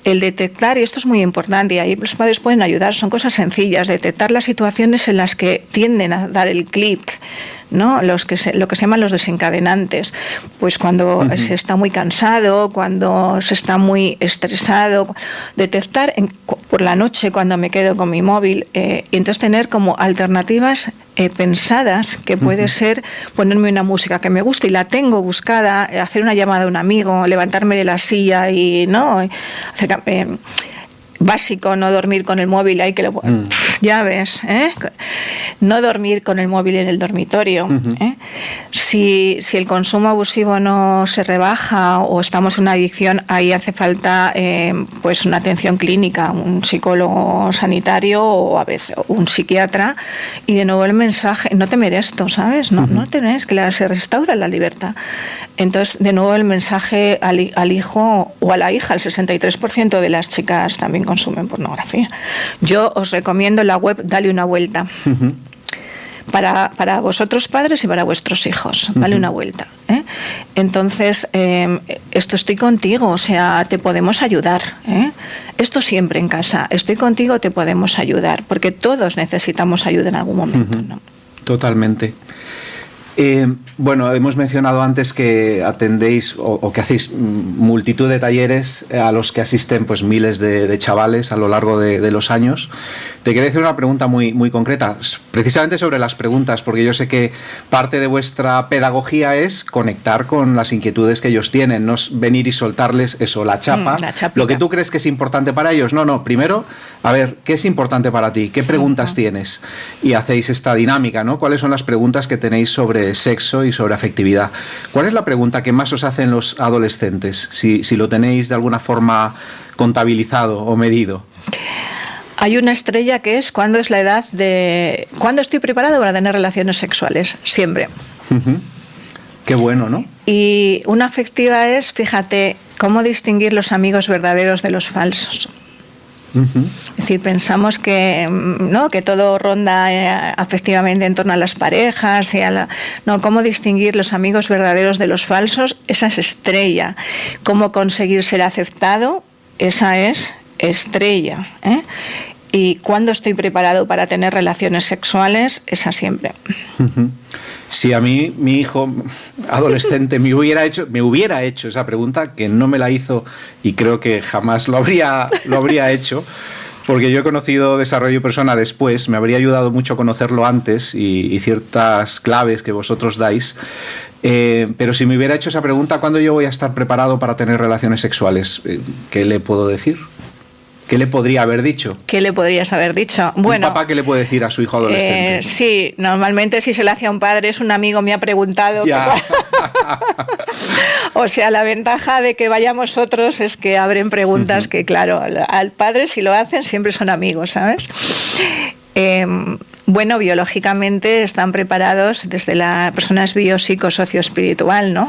el detectar, y esto es muy importante, y ahí los padres pueden ayudar, son cosas sencillas, detectar las situaciones en las que tienden a dar el clic, ¿no? Lo que se llaman los desencadenantes, pues cuando se está muy cansado, cuando se está muy estresado, detectar por la noche cuando me quedo con mi móvil, y entonces tener como alternativas pensadas, que puede ser ponerme una música que me guste y la tengo buscada, hacer una llamada a un amigo, levantarme de la silla y no básico, no dormir con el móvil ahí que ya ves, no dormir con el móvil en el dormitorio. Si el consumo abusivo no se rebaja o estamos en una adicción, ahí hace falta pues una atención clínica, un psicólogo sanitario o a veces un psiquiatra. Y de nuevo el mensaje, no temer esto, ¿sabes? No tenés que se restaura la libertad. Entonces, de nuevo el mensaje al hijo o a la hija, el 63% de las chicas también consumen pornografía. Yo os recomiendo la web Dale una vuelta. Para vosotros padres y para vuestros hijos. Dale una vuelta. Entonces, esto estoy contigo, o sea, te podemos ayudar. Esto siempre en casa. Estoy contigo, te podemos ayudar, porque todos necesitamos ayuda en algún momento, ¿no? Totalmente. Bueno, hemos mencionado antes que atendéis o que hacéis multitud de talleres a los que asisten pues miles de chavales a lo largo de los años. Te quería hacer una pregunta muy concreta, precisamente sobre las preguntas, porque yo sé que parte de vuestra pedagogía es conectar con las inquietudes que ellos tienen, no es venir y soltarles eso, la chapa, lo que tú crees que es importante para ellos. No, primero, a ver, ¿qué es importante para ti? ¿Qué preguntas tienes? Y hacéis esta dinámica, ¿no? ¿Cuáles son las preguntas que tenéis sobre sexo y sobre afectividad? ¿Cuál es la pregunta que más os hacen los adolescentes, si lo tenéis de alguna forma contabilizado o medido? Hay una estrella que es ¿cuándo es la edad de... ¿cuándo estoy preparado para tener relaciones sexuales? Siempre. Qué bueno, ¿no? Y una afectiva es, fíjate, cómo distinguir los amigos verdaderos de los falsos. Es decir, pensamos que todo ronda afectivamente en torno a las parejas cómo distinguir los amigos verdaderos de los falsos, esa es estrella. Cómo conseguir ser aceptado, esa es estrella. Y cuándo estoy preparado para tener relaciones sexuales, esa siempre. Si a mí, mi hijo adolescente me hubiera hecho esa pregunta, que no me la hizo y creo que jamás lo habría hecho, porque yo he conocido desarrollo persona después, me habría ayudado mucho conocerlo antes y ciertas claves que vosotros dais. Pero si me hubiera hecho esa pregunta, ¿cuándo yo voy a estar preparado para tener relaciones sexuales? ¿Qué le puedo decir? ¿Qué le podría haber dicho? ¿Qué le podrías haber dicho? Bueno, ¿un papá qué le puede decir a su hijo adolescente? Sí, normalmente si se le hace a un padre es un amigo me ha preguntado. O sea, la ventaja de que vayamos otros es que abren preguntas que, claro, al padre si lo hacen siempre son amigos, ¿sabes? Bueno, biológicamente están preparados desde la persona es biopsico-socioespiritual, ¿no?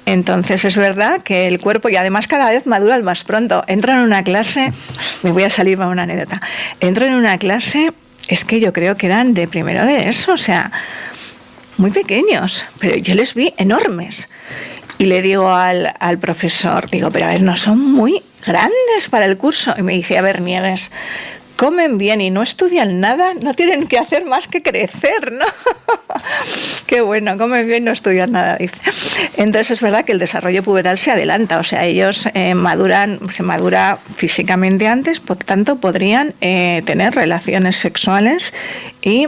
Entonces es verdad que el cuerpo, y además cada vez madura más pronto. Entro en una clase, me voy a salir para una anécdota, entro en una clase, es que yo creo que eran de primero de eso, o sea, muy pequeños, pero yo les vi enormes. Y le digo al profesor, digo, pero a ver, no son muy grandes para el curso. Y me dice, a ver, Nieves, comen bien y no estudian nada, no tienen que hacer más que crecer, ¿no? Qué bueno, comen bien y no estudian nada, dice. Entonces es verdad que el desarrollo puberal se adelanta, o sea, ellos se madura físicamente antes, por tanto podrían tener relaciones sexuales y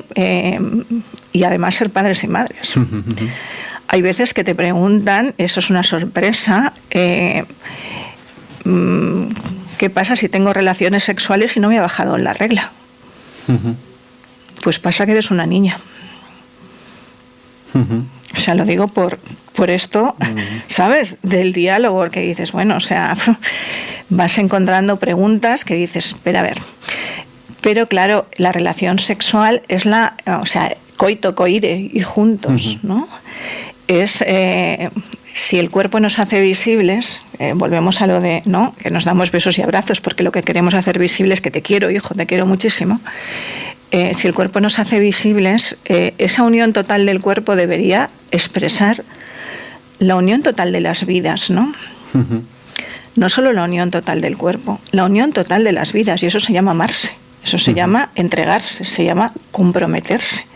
además ser padres y madres. Hay veces que te preguntan, eso es una sorpresa, ¿qué pasa si tengo relaciones sexuales y no me ha bajado la regla? Pues pasa que eres una niña. O sea, lo digo por esto, ¿sabes? Del diálogo, que dices, bueno, o sea, vas encontrando preguntas que dices, espera, a ver. Pero claro, la relación sexual es coito, coire, ir juntos, ¿no? Es... si el cuerpo nos hace visibles, volvemos a lo de, ¿no?, que nos damos besos y abrazos, porque lo que queremos hacer visible es que te quiero, hijo, te quiero muchísimo. Si el cuerpo nos hace visibles, esa unión total del cuerpo debería expresar la unión total de las vidas, ¿no? no solo la unión total del cuerpo, la unión total de las vidas, y eso se llama amarse, eso se llama entregarse, se llama comprometerse.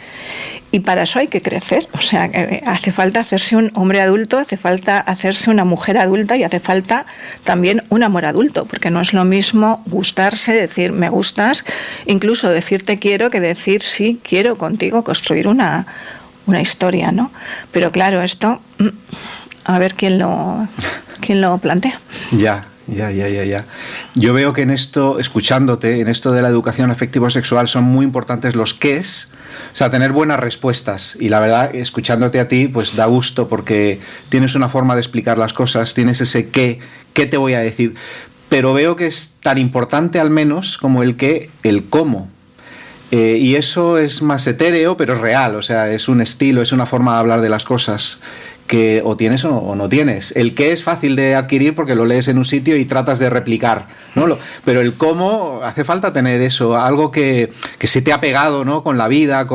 Y para eso hay que crecer, o sea, hace falta hacerse un hombre adulto, hace falta hacerse una mujer adulta y hace falta también un amor adulto, porque no es lo mismo gustarse, decir me gustas, incluso decir te quiero, que decir sí, quiero contigo construir una historia, ¿no? Pero claro, esto, a ver quién lo plantea. Ya. Yo veo que en esto, escuchándote, en esto de la educación afectivo-sexual son muy importantes los qués, o sea, tener buenas respuestas. Y la verdad, escuchándote a ti, pues da gusto porque tienes una forma de explicar las cosas, tienes ese qué te voy a decir. Pero veo que es tan importante al menos como el qué, el cómo. Y eso es más etéreo, pero es real, o sea, es un estilo, es una forma de hablar de las cosas que o tienes o no tienes. El qué es fácil de adquirir porque lo lees en un sitio y tratas de replicar, ¿no? Pero el cómo, hace falta tener eso, algo que se te ha pegado, ¿no? Con la vida,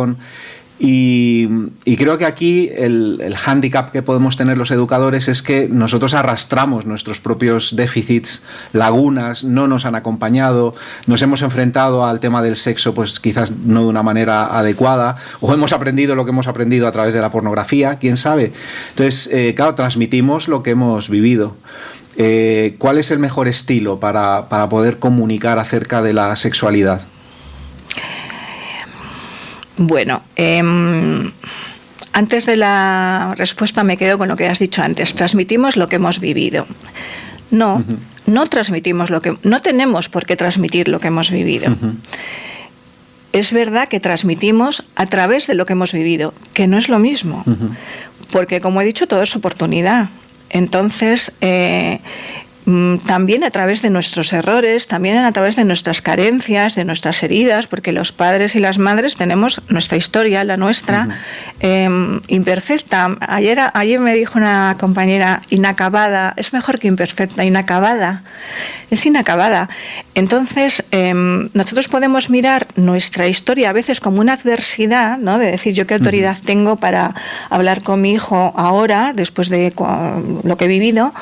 y creo que aquí el hándicap que podemos tener los educadores es que nosotros arrastramos nuestros propios déficits, lagunas, no nos han acompañado, nos hemos enfrentado al tema del sexo pues quizás no de una manera adecuada, o hemos aprendido lo que hemos aprendido a través de la pornografía, quién sabe. Entonces, claro, transmitimos lo que hemos vivido. ¿Cuál es el mejor estilo para poder comunicar acerca de la sexualidad? Bueno, antes de la respuesta me quedo con lo que has dicho antes. Transmitimos lo que hemos vivido. No transmitimos no tenemos por qué transmitir lo que hemos vivido. Es verdad que transmitimos a través de lo que hemos vivido, que no es lo mismo. Porque, como he dicho, todo es oportunidad. Entonces, también a través de nuestros errores, también a través de nuestras carencias, de nuestras heridas, porque los padres y las madres tenemos nuestra historia, la nuestra, imperfecta. Ayer me dijo una compañera, inacabada, es mejor que imperfecta, inacabada, es inacabada. Entonces, nosotros podemos mirar nuestra historia a veces como una adversidad, ¿no? De decir, ¿yo qué autoridad tengo para hablar con mi hijo ahora, después de lo que he vivido?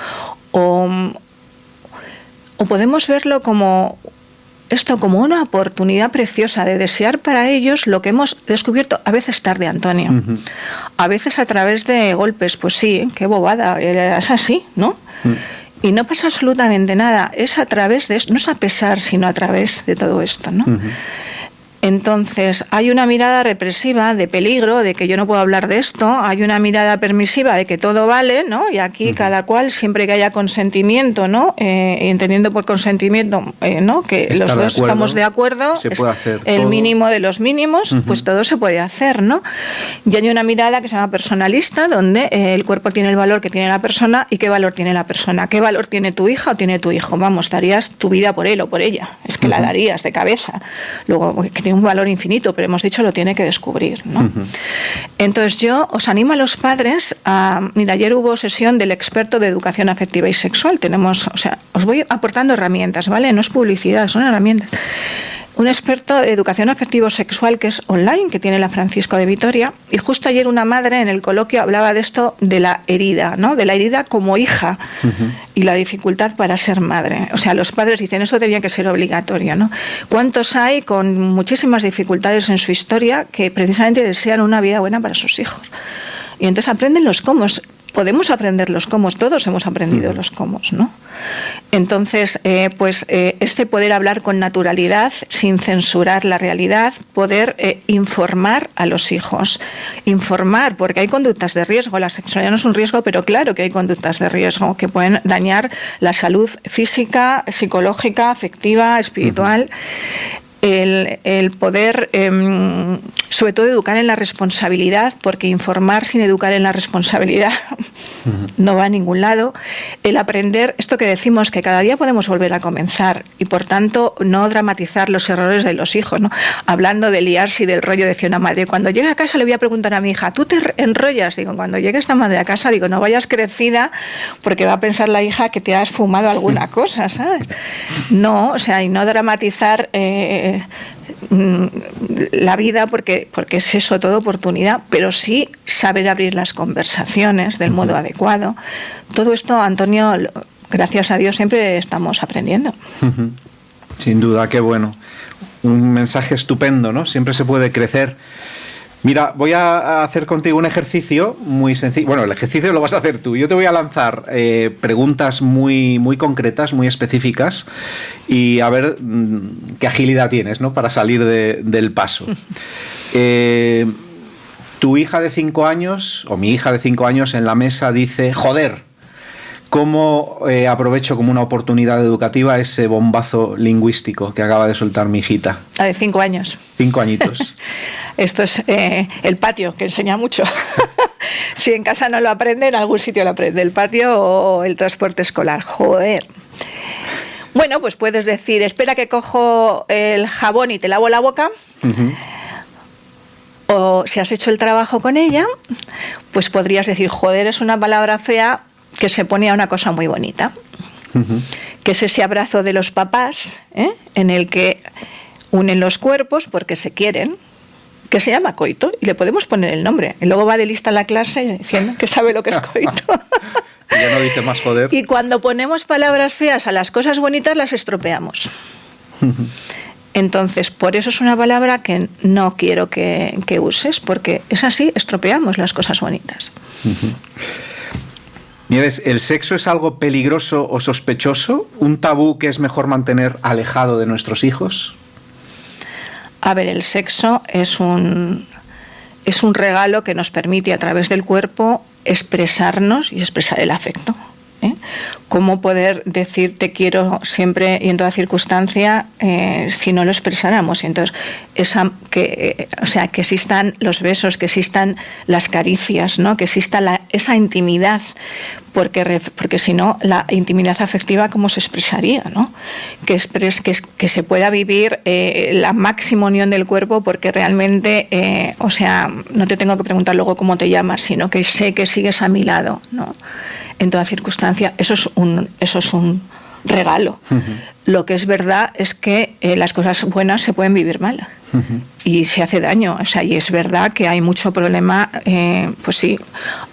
O podemos verlo como una oportunidad preciosa de desear para ellos lo que hemos descubierto, a veces tarde, Antonio. A veces a través de golpes, pues sí, qué bobada, es así, ¿no? Y no pasa absolutamente nada, es a través de esto, no es a pesar, sino a través de todo esto, ¿no? Entonces, hay una mirada represiva de peligro, de que yo no puedo hablar de esto, hay una mirada permisiva de que todo vale, ¿no? Y aquí cada cual, siempre que haya consentimiento, ¿no? Entendiendo por consentimiento, ¿no? Que los dos estamos de acuerdo, se puede hacer el todo. Mínimo de los mínimos, pues todo se puede hacer, ¿no? Y hay una mirada que se llama personalista, donde el cuerpo tiene el valor que tiene la persona y qué valor tiene la persona. ¿Qué valor tiene tu hija o tiene tu hijo? Vamos, darías tu vida por él o por ella. Es que la darías de cabeza. Luego, que tiene un valor infinito, pero hemos dicho lo tiene que descubrir, ¿no? Entonces yo os animo a los padres mira, ayer hubo sesión del experto de educación afectiva y sexual, os voy aportando herramientas, ¿vale? No es publicidad, son herramientas. Un experto de educación afectivo-sexual que es online, que tiene la Francisco de Vitoria, y justo ayer una madre en el coloquio hablaba de esto, de la herida, ¿no? De la herida como hija y la dificultad para ser madre. O sea, los padres dicen, eso tenía que ser obligatorio, ¿no? ¿Cuántos hay con muchísimas dificultades en su historia que precisamente desean una vida buena para sus hijos? Y entonces aprenden los cómo. Podemos aprender los cómo, todos hemos aprendido los cómo, ¿no? Entonces, este poder hablar con naturalidad, sin censurar la realidad, poder informar a los hijos. Informar, porque hay conductas de riesgo. La sexualidad no es un riesgo, pero claro que hay conductas de riesgo que pueden dañar la salud física, psicológica, afectiva, espiritual. El poder, sobre todo, educar en la responsabilidad, porque informar sin educar en la responsabilidad no va a ningún lado. El aprender, esto que decimos, que cada día podemos volver a comenzar y, por tanto, no dramatizar los errores de los hijos, ¿no? Hablando de liarse y del rollo, decía una madre, cuando llegue a casa le voy a preguntar a mi hija, ¿tú te enrollas? Digo, cuando llegue esta madre a casa, digo, no vayas crecida porque va a pensar la hija que te has fumado alguna cosa, ¿sabes? No, o sea, y no dramatizar la vida porque es eso, toda oportunidad, pero sí saber abrir las conversaciones del modo adecuado. Todo esto, Antonio, gracias a Dios siempre estamos aprendiendo. Sin duda, qué bueno. Un mensaje estupendo, ¿no? Siempre se puede crecer. Mira, voy a hacer contigo un ejercicio muy sencillo. Bueno, el ejercicio lo vas a hacer tú. Yo te voy a lanzar preguntas muy, muy concretas, muy específicas, y a ver qué agilidad tienes, ¿no? Para salir del paso. Tu hija de 5 años, o mi hija de 5 años, en la mesa dice: joder, ¿cómo aprovecho como una oportunidad educativa ese bombazo lingüístico que acaba de soltar mi hijita? La de 5 años. 5 añitos. Esto es el patio, que enseña mucho. Si en casa no lo aprende, en algún sitio lo aprende. El patio o el transporte escolar. Joder. Bueno, pues puedes decir: espera que cojo el jabón y te lavo la boca. O si has hecho el trabajo con ella, pues podrías decir: joder, es una palabra fea que se pone a una cosa muy bonita. Que es ese abrazo de los papás, en el que unen los cuerpos porque se quieren, que se llama coito, y le podemos poner el nombre. Y luego va de lista a la clase diciendo que sabe lo que es coito. Ya no dice más joder. Y cuando ponemos palabras feas a las cosas bonitas, las estropeamos. Entonces, por eso es una palabra que no quiero que uses, porque es así, estropeamos las cosas bonitas. Nieves, ¿el sexo es algo peligroso o sospechoso? ¿Un tabú que es mejor mantener alejado de nuestros hijos? A ver, el sexo es un regalo que nos permite, a través del cuerpo, expresarnos y expresar el afecto. ¿Cómo poder decir te quiero siempre y en toda circunstancia si no lo expresáramos? Y entonces, que existan los besos, que existan las caricias, ¿no? Que exista esa intimidad, porque si no, la intimidad afectiva, ¿cómo se expresaría, ¿no? Que se pueda vivir la máxima unión del cuerpo, porque realmente, no te tengo que preguntar luego cómo te llamas, sino que sé que sigues a mi lado, ¿no? En toda circunstancia, eso es un regalo. Lo que es verdad es que las cosas buenas se pueden vivir mal y se hace daño. Y es verdad que hay mucho problema, pues sí,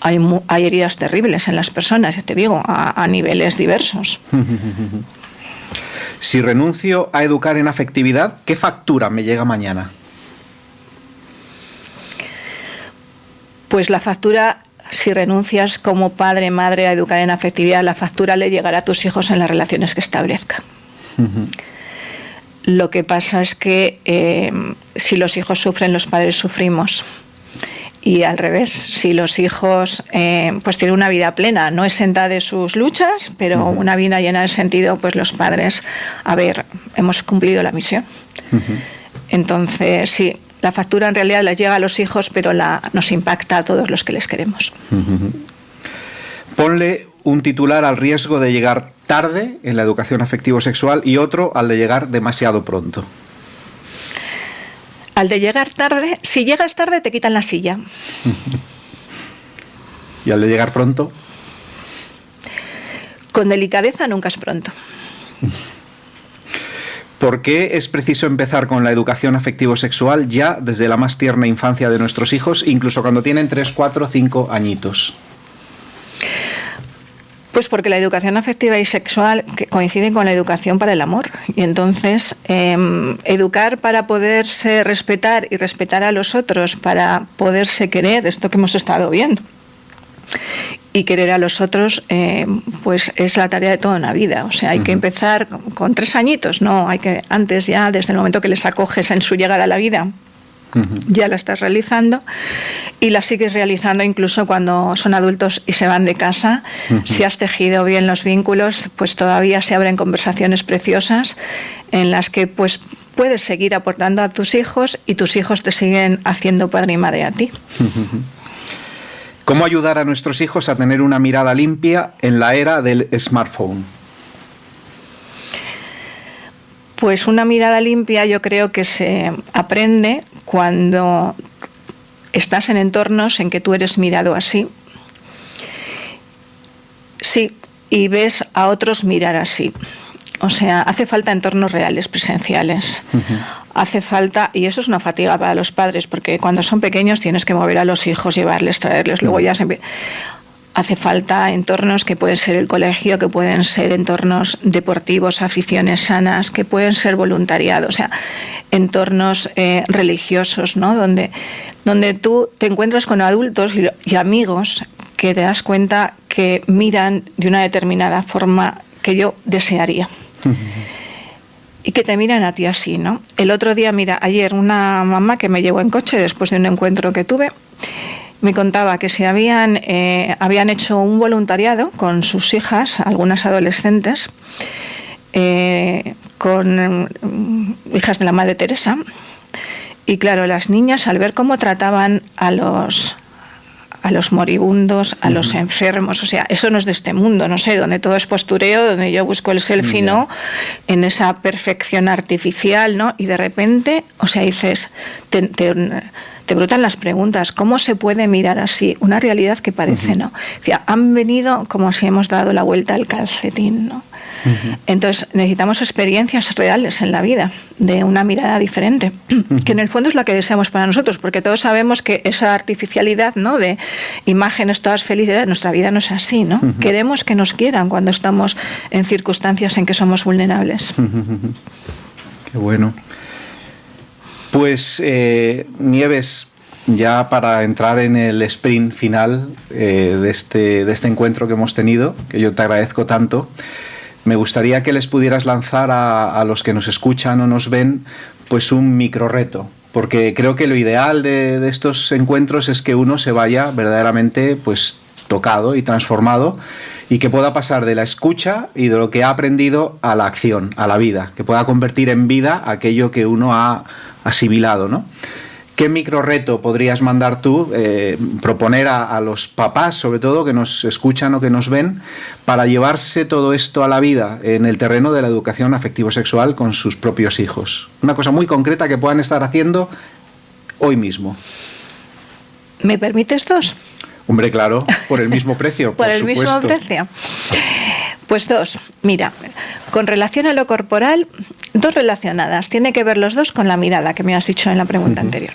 hay heridas terribles en las personas, ya te digo, a niveles diversos. Si renuncio a educar en afectividad, ¿qué factura me llega mañana? Pues la factura... Si renuncias como padre, madre, a educar en afectividad, la factura le llegará a tus hijos en las relaciones que establezcan. Lo que pasa es que si los hijos sufren, los padres sufrimos. Y al revés, si los hijos pues tienen una vida plena, no exenta de sus luchas, pero una vida llena de sentido, pues los padres, hemos cumplido la misión. Entonces, sí. La factura en realidad les llega a los hijos, pero nos impacta a todos los que les queremos. Ponle un titular al riesgo de llegar tarde en la educación afectivo-sexual y otro al de llegar demasiado pronto. Al de llegar tarde, si llegas tarde te quitan la silla. ¿Y al de llegar pronto? Con delicadeza nunca es pronto. ¿Por qué es preciso empezar con la educación afectivo-sexual ya desde la más tierna infancia de nuestros hijos, incluso cuando tienen 3, 4, 5 añitos? Pues porque la educación afectiva y sexual coincide con la educación para el amor. Y entonces, educar para poderse respetar y respetar a los otros, para poderse querer, esto que hemos estado viendo, y querer a los otros, pues es la tarea de toda una vida. Hay que empezar con 3 añitos, no, hay que antes ya, desde el momento que les acoges en su llegada a la vida, ya la estás realizando y la sigues realizando incluso cuando son adultos y se van de casa. Si has tejido bien los vínculos, pues todavía se abren conversaciones preciosas en las que pues puedes seguir aportando a tus hijos y tus hijos te siguen haciendo padre y madre a ti. ¿Cómo ayudar a nuestros hijos a tener una mirada limpia en la era del smartphone? Pues una mirada limpia yo creo que se aprende cuando estás en entornos en que tú eres mirado así. Sí, y ves a otros mirar así. Hace falta entornos reales, presenciales. Hace falta, y eso es una fatiga para los padres, porque cuando son pequeños tienes que mover a los hijos, llevarles, traerles, luego ya siempre... hace falta entornos que pueden ser el colegio, que pueden ser entornos deportivos, aficiones sanas, que pueden ser voluntariado, o sea, entornos religiosos, ¿no? Donde tú te encuentras con adultos y amigos que te das cuenta que miran de una determinada forma que yo desearía. Y que te miran a ti así, ¿no? El otro día, mira, ayer una mamá que me llevó en coche después de un encuentro que tuve, me contaba que se habían hecho un voluntariado con sus hijas, algunas adolescentes, con hijas de la Madre Teresa. Y claro, las niñas, al ver cómo trataban a los moribundos, a los enfermos, o sea, eso no es de este mundo, no sé, donde todo es postureo, donde yo busco el selfie, ¿no? En esa perfección artificial, ¿no? Y de repente, o sea, dices, te brotan las preguntas, ¿cómo se puede mirar así una realidad que parece, ¿no? O sea, han venido como si hemos dado la vuelta al calcetín, ¿no? Entonces necesitamos experiencias reales en la vida, de una mirada diferente, que en el fondo es la que deseamos para nosotros, porque todos sabemos que esa artificialidad, ¿no? De imágenes todas felices, nuestra vida no es así, ¿no? Queremos que nos quieran cuando estamos en circunstancias en que somos vulnerables. Qué bueno. Pues Nieves, ya para entrar en el sprint final de este encuentro que hemos tenido, que yo te agradezco tanto, me gustaría que les pudieras lanzar a los que nos escuchan o nos ven pues un micro reto, porque creo que lo ideal de estos encuentros es que uno se vaya verdaderamente pues tocado y transformado, y que pueda pasar de la escucha y de lo que ha aprendido a la acción, a la vida, que pueda convertir en vida aquello que uno ha asimilado, ¿no? ¿Qué micro reto podrías mandar tú, proponer a los papás, sobre todo, que nos escuchan o que nos ven, para llevarse todo esto a la vida en el terreno de la educación afectivo-sexual con sus propios hijos? Una cosa muy concreta que puedan estar haciendo hoy mismo. ¿Me permites dos? Hombre, claro, por el mismo precio, por el supuesto. Mismo precio. Pues dos. Mira, con relación a lo corporal, dos relacionadas. Tiene que ver los dos con la mirada que me has dicho en la pregunta anterior.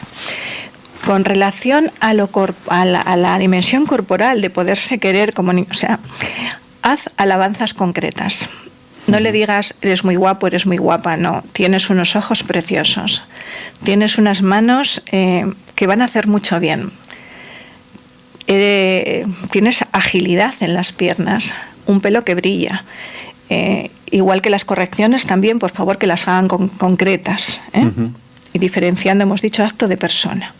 Con relación a la dimensión corporal de poderse querer como niño, o sea, haz alabanzas concretas. No le digas, eres muy guapo, eres muy guapa, no. Tienes unos ojos preciosos. Tienes unas manos que van a hacer mucho bien. Tienes agilidad en las piernas, un pelo que brilla. Igual que las correcciones también, por favor, que las hagan concretas. Y diferenciando, hemos dicho, acto de persona.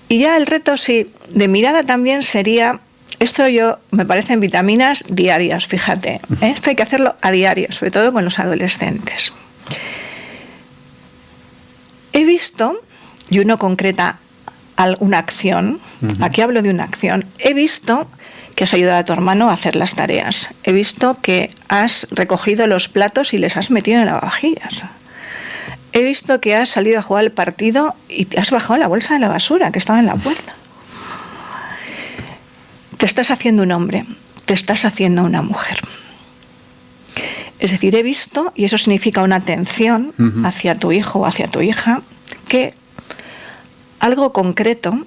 Y ya el reto, sí, de mirada también sería, esto me parecen vitaminas diarias, fíjate. Esto hay que hacerlo a diario, sobre todo con los adolescentes. He visto, y uno concreta una acción, aquí hablo de una acción, he visto que has ayudado a tu hermano a hacer las tareas, he visto que has recogido los platos y les has metido en lavavajillas, he visto que has salido a jugar al partido y te has bajado la bolsa de la basura que estaba en la puerta. Te estás haciendo un hombre, te estás haciendo una mujer. Es decir, he visto, y eso significa una atención hacia tu hijo o hacia tu hija, que algo concreto,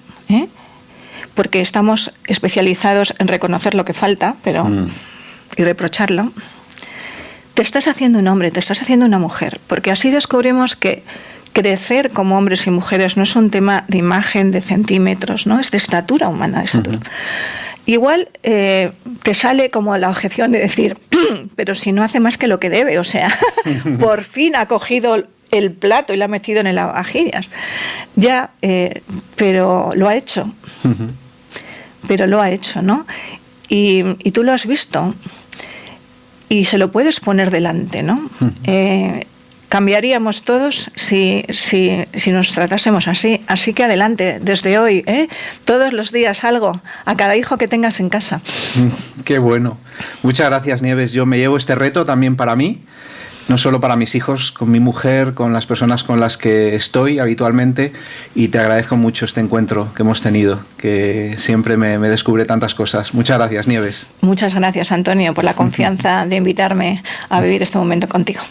porque estamos especializados en reconocer lo que falta, y reprocharlo, te estás haciendo un hombre, te estás haciendo una mujer, porque así descubrimos que crecer como hombres y mujeres no es un tema de imagen, de centímetros, ¿no? Es de estatura humana, de estatura. Igual te sale como la objeción de decir, pero si no hace más que lo que debe, o sea, por fin ha cogido el plato y lo ha metido en el lavavajillas. Ya, pero lo ha hecho. Pero lo ha hecho, ¿no? Y tú lo has visto. Y se lo puedes poner delante, ¿no? Cambiaríamos todos si nos tratásemos así. Así que adelante, desde hoy, todos los días algo, a cada hijo que tengas en casa. Qué bueno. Muchas gracias, Nieves. Yo me llevo este reto también para mí, no solo para mis hijos, con mi mujer, con las personas con las que estoy habitualmente, y te agradezco mucho este encuentro que hemos tenido, que siempre me descubre tantas cosas. Muchas gracias, Nieves. Muchas gracias, Antonio, por la confianza de invitarme a vivir este momento contigo.